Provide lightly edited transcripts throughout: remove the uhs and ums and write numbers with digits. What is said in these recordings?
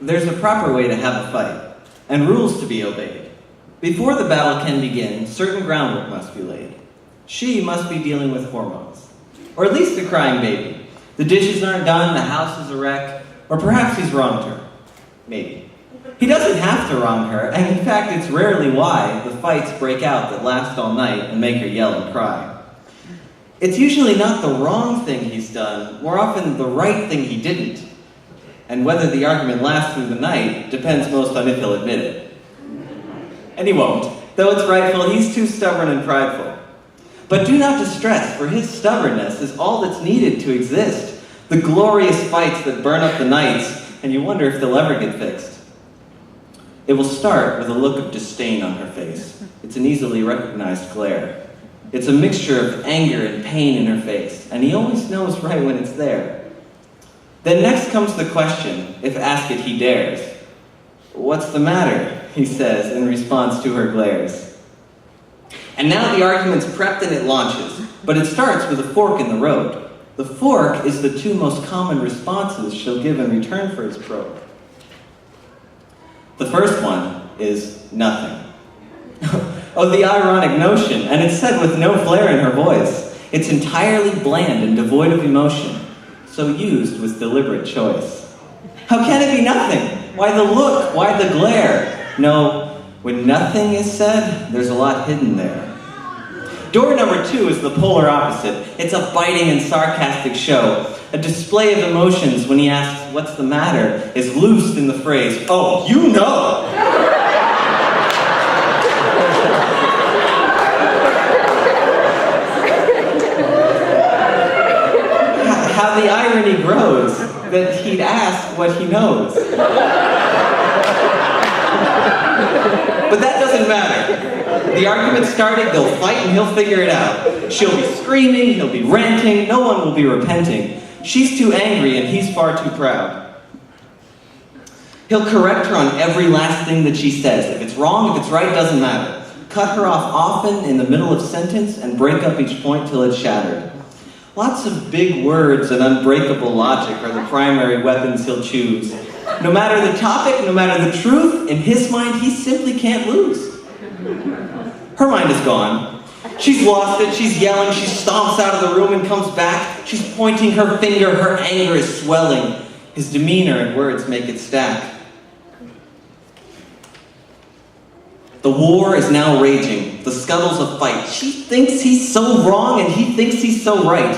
There's a proper way to have a fight, and rules to be obeyed. Before the battle can begin, certain groundwork must be laid. She must be dealing with hormones, or at least a crying baby. The dishes aren't done, the house is a wreck, or perhaps he's wronged her. Maybe. He doesn't have to wrong her, and in fact it's rarely why the fights break out that last all night and make her yell and cry. It's usually not the wrong thing he's done, more often the right thing he didn't. And whether the argument lasts through the night depends most on if he'll admit it. And he won't. Though it's rightful, he's too stubborn and prideful. But do not distress, for his stubbornness is all that's needed to exist. The glorious fights that burn up the nights, and you wonder if they'll ever get fixed. It will start with a look of disdain on her face. It's an easily recognized glare. It's a mixture of anger and pain in her face, and he always knows right when it's there. Then next comes the question, if ask it he dares. "What's the matter?" he says in response to her glares. And now the argument's prepped and it launches, but it starts with a fork in the road. The fork is the two most common responses she'll give in return for his probe. The first one is nothing. Oh, the ironic notion, and it's said with no flair in her voice. It's entirely bland and devoid of emotion, so used with deliberate choice. How can it be nothing? Why the look? Why the glare? No, when nothing is said, there's a lot hidden there. Door number 2 is the polar opposite. It's a biting and sarcastic show. A display of emotions when he asks, "What's the matter?" is loosed in the phrase, "Oh, you know!" How the irony grows that he'd ask what he knows. But that doesn't matter. The argument started, they'll fight and he'll figure it out. She'll be screaming, he'll be ranting, no one will be repenting. She's too angry and he's far too proud. He'll correct her on every last thing that she says. If it's wrong, if it's right, doesn't matter. Cut her off often in the middle of sentence and break up each point till it's shattered. Lots of big words and unbreakable logic are the primary weapons he'll choose. No matter the topic, no matter the truth, in his mind, he simply can't lose. Her mind is gone. She's lost it, she's yelling, she stomps out of the room and comes back. She's pointing her finger, her anger is swelling. His demeanor and words make it stack. The war is now raging. The scuttle's a fight. She thinks he's so wrong and he thinks he's so right.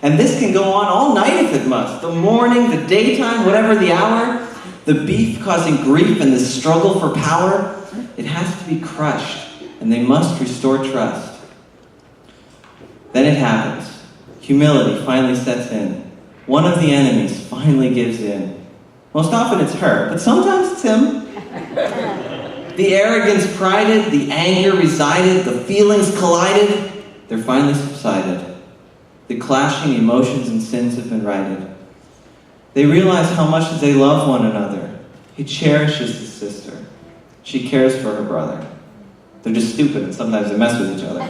And this can go on all night if it must. The morning, the daytime, whatever the hour. The beef causing grief and the struggle for power. It has to be crushed, and they must restore trust. Then it happens. Humility finally sets in. One of the enemies finally gives in. Most often it's her, but sometimes it's him. The arrogance prided, the anger resided, the feelings collided. They're finally subsided. The clashing emotions and sins have been righted. They realize how much they love one another. He cherishes his sister. She cares for her brother. They're just stupid and sometimes they mess with each other.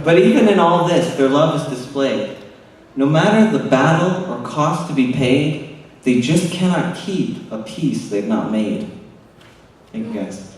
But even in all this, their love is displayed. No matter the battle or cost to be paid, they just cannot keep a peace they've not made. Thank you guys.